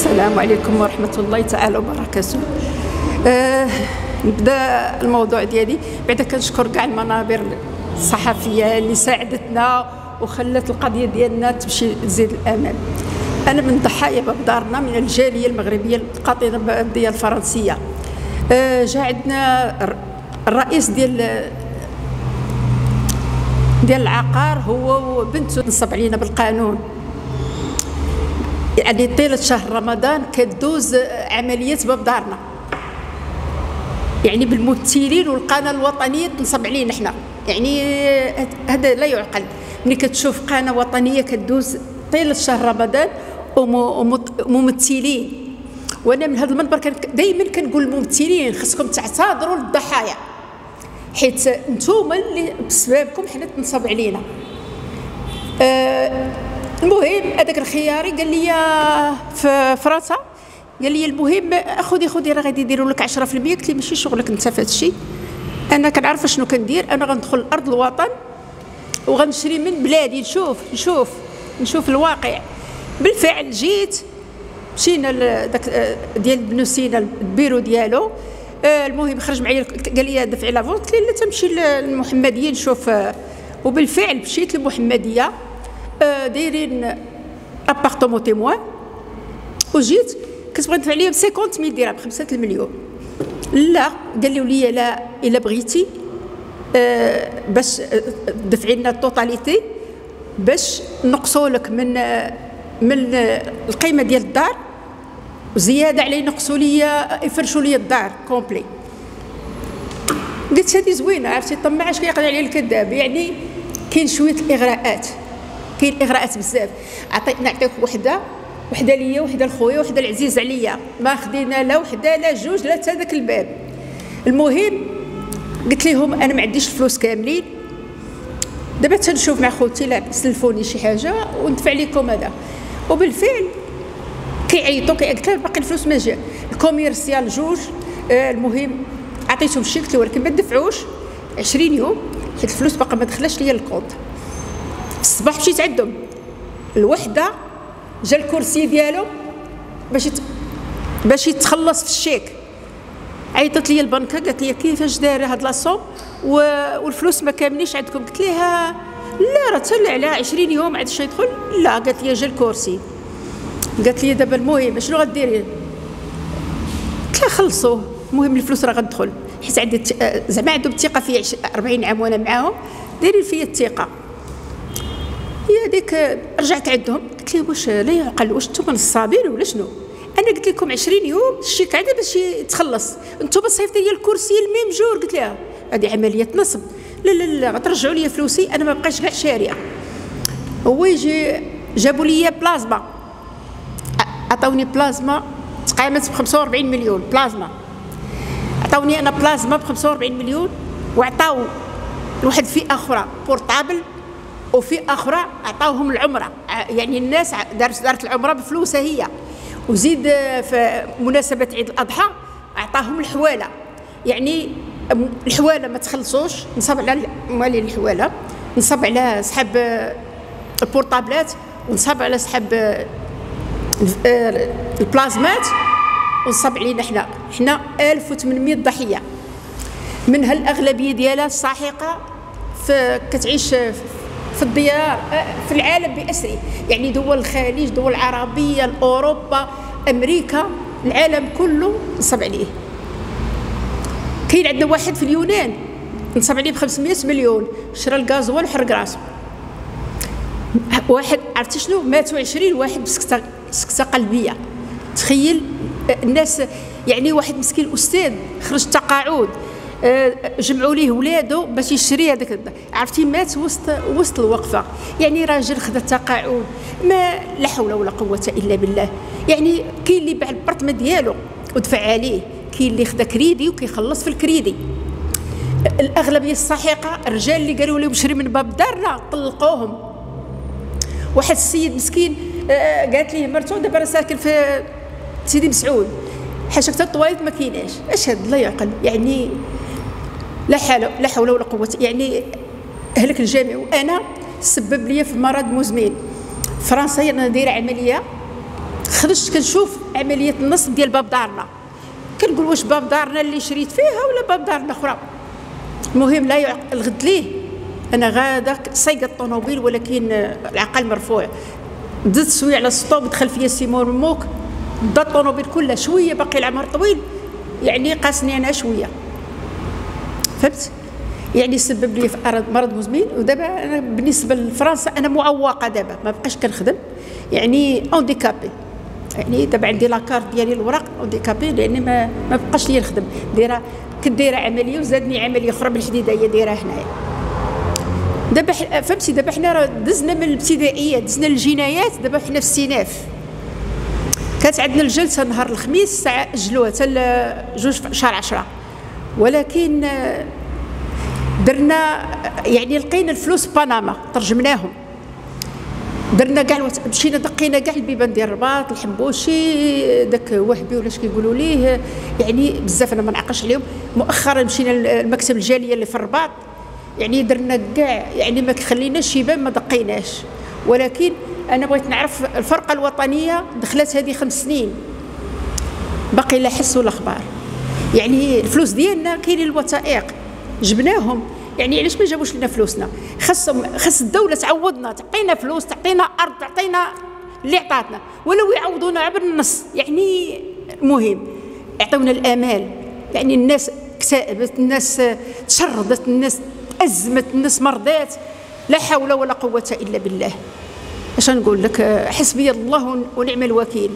السلام عليكم ورحمة الله تعالى وبركاته. نبدا الموضوع ديالي بعدا كنشكر كاع المنابر الصحفيه اللي ساعدتنا وخلت القضيه ديالنا تمشي تزيد الامام. انا من ضحايا باب دارنا من الجاليه المغربيه القاطنه بالديه الفرنسيه. جا عندنا الرئيس ديال العقار هو وبنته نصب علينا بالقانون، يعني طيله شهر رمضان كدوز عمليات باب دارنا، يعني بالممثلين والقناه الوطنيه تنصب علينا حنا، يعني هذا لا يعقل. ملي كتشوف قناه وطنيه كدوز طيله شهر رمضان وممثلين، وانا من هذا المنبر دائما كنقول للممثلين خصكم تعتذروا للضحايا، حيت نتوما اللي بسببكم حنا تنصب علينا. المهم هذاك الخياري قال لي في فرنسا، قال لي المهم خذي راه غادي يديروا لك 10%. قلت لي ماشي شغلك انت في هذا الشيء، انا كنعرف شنو كندير. انا غندخل لارض الوطن وغنشري من بلادي، نشوف الواقع. بالفعل جيت مشينا لذاك ديال بنوسينا البيرو ديالو. المهم خرج معايا قال لي دفعي لافون، قلت له لا تمشي للمحمديه نشوف. وبالفعل مشيت للمحمديه، دايرين ابارتمون تيموان، وجيت كنت بغيت ندفع عليهم 50,000 درهم، 5 المليون. لا قالوا لي لا الا بغيتي باش دفعي لنا التوتاليتي باش نقصوا لك من القيمه ديال الدار، وزياده عليه نقصوا لي يفرشوا لي الدار كومبلي. قلت هذه زوينه، عرفتي الطماع اش كيقضي عليه الكذاب. يعني كاين شويه الاغراءات، كاين اغراءات بزاف. نعطيك وحده ليا، وحده لخويا، وحده العزيز عليا، ما خدينا لا وحده لا جوج لا حتى ذاك الباب. المهم قلت لهم انا ما عنديش الفلوس كاملين، دابا تنشوف مع خوتي لا سلفوني شي حاجه وندفع لكم هذا. وبالفعل كيعيطوا قلت له باقي الفلوس ما جا. الكوميرسيال جوج. المهم عطيتهم الشيك، قلت له ولكن ما تدفعوش 20 يوم حيت الفلوس باقا ما دخلش ليا الكونط. الصباح مشيت عندهم الوحده، جا الكرسي ديالو باش يتخلص في الشيك. عيطت لي البنكه قالت لي كيفاش دايره هاد لاصوم والفلوس ما كاملينش عندكم. قلت لها لا راه تهلا على 20 يوم عاد شي يدخل. لا قالت لي جا الكرسي. قالت لي دابا المهم شنو غديري؟ قلت لها خلصوه، المهم الفلوس راه غتدخل، حيت عندي زعما عندهم الثقه في 40 عام وانا معاهم دايرين فيا الثقه. هي ديك رجعت عندهم قلت لهم واش لا يعقل، واش نتوما نصابين ولا شنو؟ انا قلت لكم 20 يوم الشيك عندي باش يتخلص، نتوما صيفطوا لي الكرسي الميم جور. قلت لها هذه عمليه نصب، لا غترجعوا لي فلوسي، انا ما بقيتش كاع شاريه. هو يجي جابوا لي بلازما، عطاوني بلازما تقامت ب 45 مليون بلازما. عطاوني انا بلازما ب 45 مليون، وعطاو لواحد فئه اخرى بورطابل، وفئه اخرى عطاوهم العمره. يعني الناس دارت العمره بفلوسها هي. وزيد في مناسبه عيد الاضحى عطاهم الحواله، يعني الحواله ما تخلصوش، نصب على مالي الحواله، نصب على سحب البورطابلات، ونصب على سحب البلازمات، ونصب علينا حنا 1800 ضحيه، منها الاغلبيه ديالها الساحقه كتعيش في الديار في العالم بأسره، يعني دول الخليج، دول العربيه، اوروبا، امريكا، العالم كله نصب عليه. كاين عندنا واحد في اليونان نصب عليه ب 500 مليون، شرا الغازوال وحرق راسو. واحد عرفتي شنو؟ ماتوا 20 واحد بسكته قلبيه. تخيل الناس، يعني واحد مسكين استاذ خرج تقاعد، جمعوا ليه ولادو باش يشري هذاك، عرفتي مات وسط الوقفه. يعني راجل خدا التقاعد، ما لا حول ولا قوه الا بالله. يعني كاين اللي باع البرطمه ديالو ودفع عليه، كاين اللي خدا كريدي وكيخلص في الكريدي. الاغلبيه الساحقه الرجال اللي قالوا لهم شري من باب دارنا طلقوهم. واحد السيد مسكين قالت ليه مرتو دابا راه ساكن في سيدي مسعود، حاشاك حتى الطواليت ما كايناش. اش هاد لا يعقل، يعني لا حول ولا قوه. يعني هلك الجميع. وانا سبب لي في مرض مزمن. فرنسا انا دايره عمليه خرجت كنشوف عمليه النصب ديال باب دارنا، كنقول واش باب دارنا اللي شريت فيها ولا باب دارنا اخرى. المهم لا الغد ليه انا غادا سايقه الطوموبيل ولكن العقل مرفوع، دزت شويه على السطوب دخل فيا سيمون موك دا الطوموبيل كلها شويه باقي العمر طويل يعني قاسني انا شويه فهمت يعني سبب لي في مرض مزمن. ودابا انا بالنسبه لفرنسا انا معوقه دابا ما بقاش كنخدم يعني اونديكابي يعني دابا عندي لاكارت ديالي الوراق اونديكابي لاني ما بقاش لي نخدم دايره كنت دايره عمليه وزادني عمليه اخرى بالحديده هي دايره هنايا دابا فهمتي. دابا حنا راه دزنا من الابتدائيه دزنا للجنايات دابا حنا في السيناف. كانت عندنا الجلسه نهار الخميس الساعه اجلوها حتى 2 شهر 10 ولكن درنا يعني لقينا الفلوس بنما ترجمناهم درنا كاع مشينا دقينا كاع البيبان ديال الرباط الحنبوشي داك وهبي ولا اش كيقولوا ليه يعني بزاف انا ما نعقلش عليهم. مؤخرا مشينا لمكتب الجاليه اللي في الرباط يعني درنا كاع يعني ما خليناش شيبان ما دقيناش. ولكن انا بغيت نعرف الفرقه الوطنيه دخلت هذه 5 سنين باقي لا حس ولا خبار. يعني الفلوس ديالنا كاينين الوثائق جبناهم يعني علاش ما جابوش لنا فلوسنا؟ خاص الدوله تعوضنا تعطينا فلوس تعطينا ارض تعطينا اللي عطاتنا ولو يعوضونا بالنص يعني المهم يعطيونا الامال. يعني الناس اكتئبت الناس تشردت الناس تأزمت الناس مرضات لا حول ولا قوه الا بالله. اش نقول لك حسبي الله ونعم الوكيل.